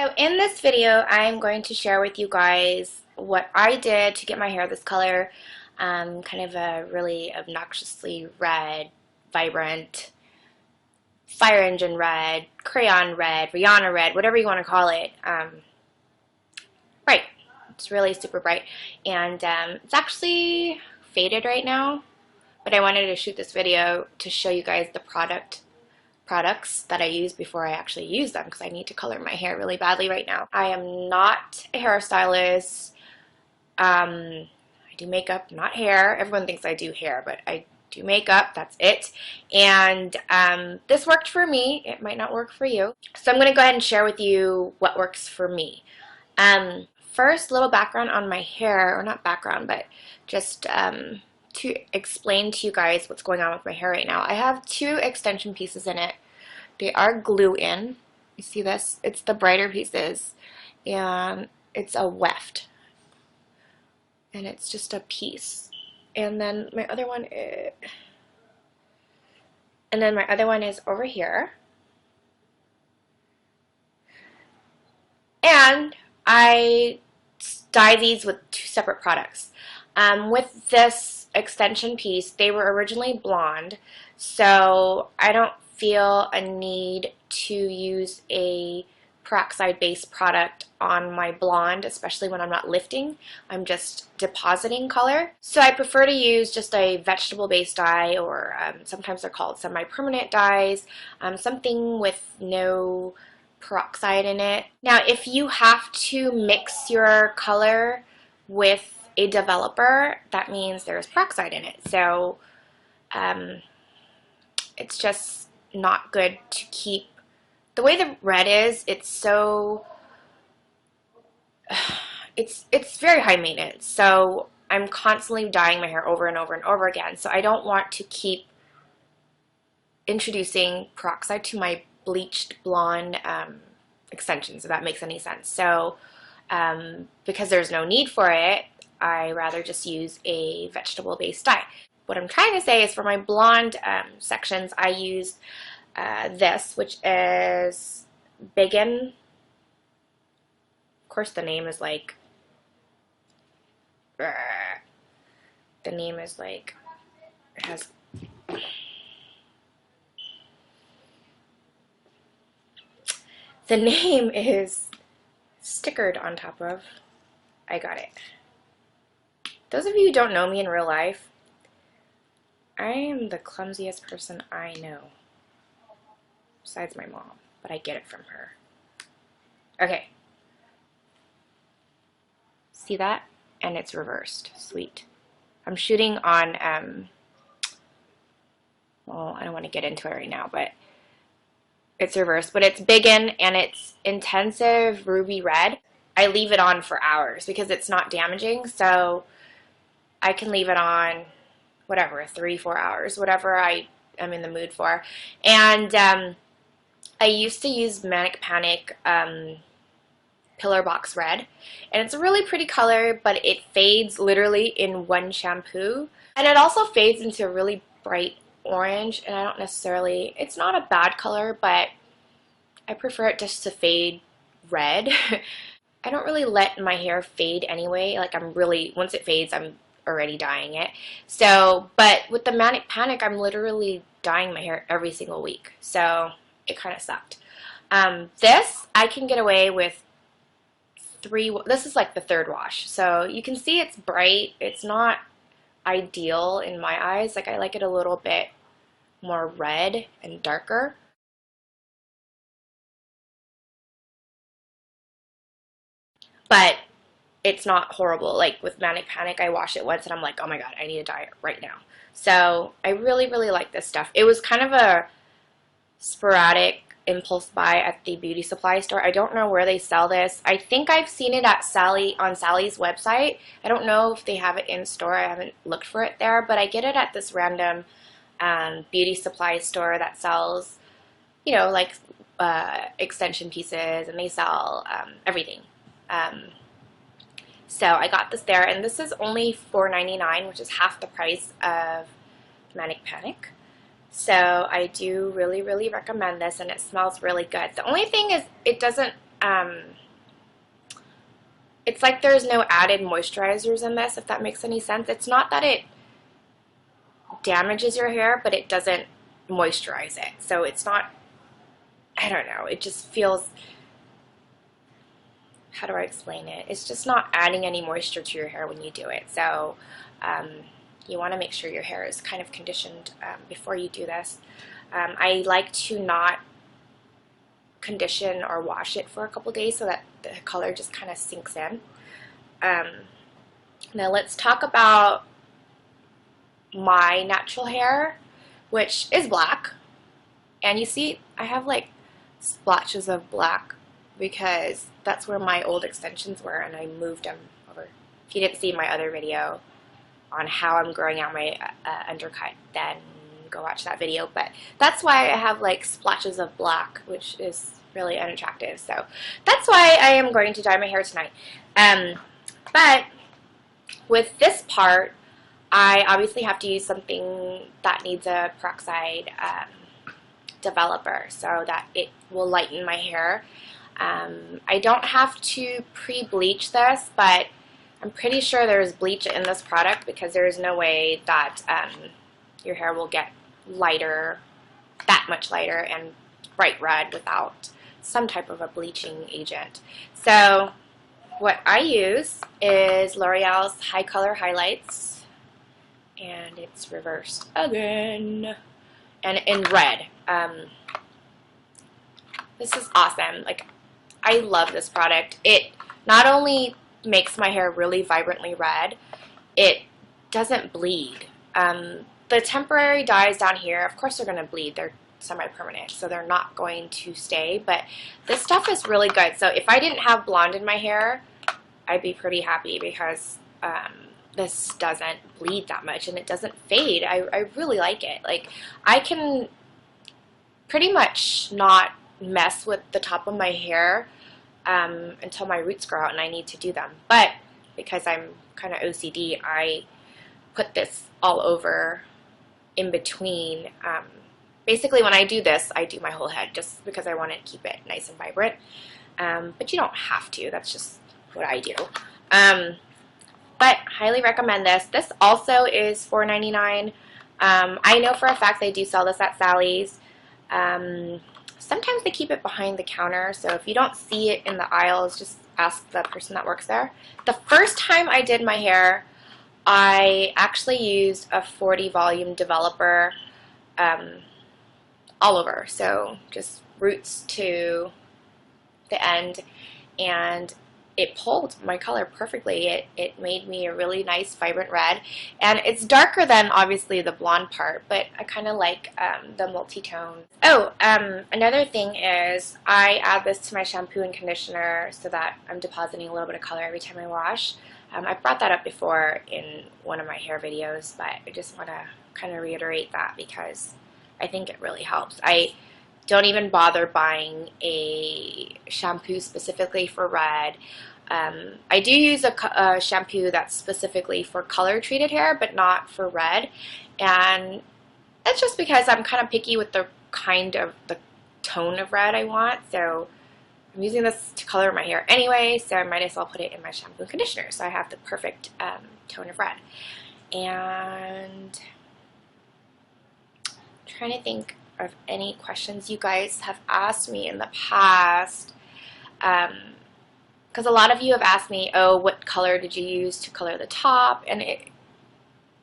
So in this video, I'm going to share with you guys what I did to get my hair this color, kind of a really obnoxiously red, vibrant, fire engine red, crayon red, Rihanna red, whatever you want to call it. Bright. It's really super bright, and it's actually faded right now, but I wanted to shoot this video to show you guys the products that I use before I actually use them, because I need to color my hair really badly right now. I am not a hairstylist. I do makeup, not hair. Everyone thinks I do hair, but I do makeup. That's it. And this worked for me. It might not work for you. So I'm going to go ahead and share with you what works for me. First, a little background on my hair, or not background, but just to explain to you guys what's going on with my hair right now. I have two extension pieces in it. They are glue-in. You see this? It's the brighter pieces, and it's a weft, and it's just a piece. And then my other one is over here. And I dye these with two separate products. With this extension piece, they were originally blonde, so I don't feel a need to use a peroxide-based product on my blonde, especially when I'm not lifting. I'm just depositing color. So I prefer to use just a vegetable-based dye, or sometimes they're called semi-permanent dyes, something with no peroxide in it. Now, if you have to mix your color with a developer, that means there's peroxide in it. So it's just not good to keep. The way the red is, it's so it's very high maintenance. So I'm constantly dyeing my hair over and over and over again. So I don't want to keep introducing peroxide to my bleached blonde extensions, if that makes any sense. So because there's no need for it, I rather just use a vegetable-based dye. What I'm trying to say is, for my blonde sections, I used this, which is Biggin. Of course, the name is like, it has, the name is stickered on top of, I got it. Those of you who don't know me in real life, I am the clumsiest person I know. Besides my mom, but I get it from her. Okay. See that? And it's reversed. Sweet. I'm shooting on, well, I don't want to get into it right now, but it's reversed. But it's Biggin, and it's intensive ruby red. I leave it on for hours because it's not damaging, so I can leave it on, whatever, 3-4 hours, whatever I am in the mood for. And I used to use Manic Panic Pillar Box Red, and it's a really pretty color, but it fades literally in one shampoo. And it also fades into a really bright orange, and I don't necessarily, it's not a bad color, but I prefer it just to fade red. I don't really let my hair fade anyway. Like, once it fades, I'm already dyeing it. So, but with the Manic Panic, I'm literally dyeing my hair every single week. So it kind of sucked. This, I can get away with this is like the third wash. So you can see it's bright. It's not ideal in my eyes. Like, I like it a little bit more red and darker. But it's not horrible. Like with Manic Panic, I wash it once and I'm like, oh my god, I need to dye it right now. So I really, really like this stuff. It was kind of a sporadic impulse buy at the beauty supply store. I don't know where they sell this. I think I've seen it at on Sally's website. I don't know if they have it in store. I haven't looked for it there, but I get it at this random beauty supply store that sells, you know, like extension pieces, and they sell everything. So I got this there, and this is only $4.99, which is half the price of Manic Panic. So I do really, really recommend this, and it smells really good. The only thing is, it doesn't it's like there's no added moisturizers in this, if that makes any sense. It's not that it damages your hair, but it doesn't moisturize it. So it's not, I don't know, it just feels, how do I explain it? It's just not adding any moisture to your hair when you do it. So you want to make sure your hair is kind of conditioned before you do this. I like to not condition or wash it for a couple days so that the color just kind of sinks in. Now let's talk about my natural hair, which is black. And you see I have like splotches of black because that's where my old extensions were and I moved them over. If you didn't see my other video on how I'm growing out my undercut, then go watch that video. But that's why I have like splotches of black, which is really unattractive. So that's why I am going to dye my hair tonight. But with this part, I obviously have to use something that needs a peroxide developer so that it will lighten my hair. I don't have to pre-bleach this, but I'm pretty sure there's bleach in this product because there is no way that your hair will get lighter, that much lighter and bright red without some type of a bleaching agent. So what I use is L'Oreal's High Color Highlights, and it's reversed again, and in red. This is awesome. Like, I love this product. It not only makes my hair really vibrantly red, it doesn't bleed. The temporary dyes down here, of course they're going to bleed. They're semi-permanent, so they're not going to stay, but this stuff is really good. So if I didn't have blonde in my hair, I'd be pretty happy because this doesn't bleed that much and it doesn't fade. I really like it. Like, I can pretty much not mess with the top of my hair until my roots grow out and I need to do them. But because I'm kind of OCD, I put this all over in between. Basically, when I do this, I do my whole head just because I want to keep it nice and vibrant. But you don't have to. That's just what I do. But highly recommend this. This also is $4.99. I know for a fact they do sell this at Sally's. Sometimes they keep it behind the counter, so if you don't see it in the aisles, just ask the person that works there. The first time I did my hair, I actually used a 40 volume developer all over, so just roots to the end, and it pulled my color perfectly. It made me a really nice vibrant red, and it's darker than obviously the blonde part, but I kind of like the multi-tone. Oh, another thing is I add this to my shampoo and conditioner so that I'm depositing a little bit of color every time I wash. I brought that up before in one of my hair videos, but I just want to kind of reiterate that because I think it really helps. I don't even bother buying a shampoo specifically for red. I do use a shampoo that's specifically for color treated hair, but not for red. And that's just because I'm kind of picky with the kind of the tone of red I want. So I'm using this to color my hair anyway, so I might as well put it in my shampoo and conditioner. So I have the perfect tone of red. And I'm trying to think of any questions you guys have asked me in the past. Because a lot of you have asked me, oh, what color did you use to color the top? And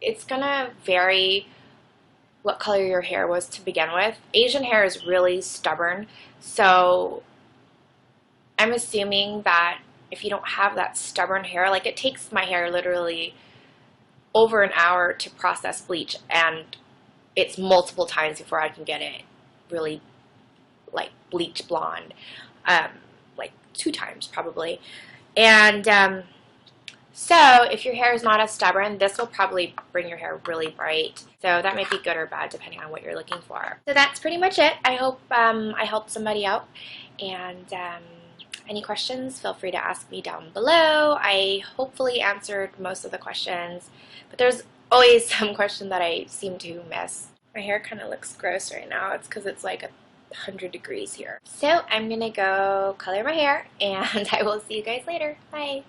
it's going to vary what color your hair was to begin with. Asian hair is really stubborn, so I'm assuming that if you don't have that stubborn hair, like it takes my hair literally over an hour to process bleach, and it's multiple times before I can get it really like bleach blonde. Like 2 times probably. And so if your hair is not as stubborn, this will probably bring your hair really bright. So that might be good or bad depending on what you're looking for. So that's pretty much it. I hope I helped somebody out. And any questions, feel free to ask me down below. I hopefully answered most of the questions, but there's always some question that I seem to miss. My hair kind of looks gross right now. It's because it's like a 100 degrees here. So I'm gonna go color my hair, and I will see you guys later. Bye.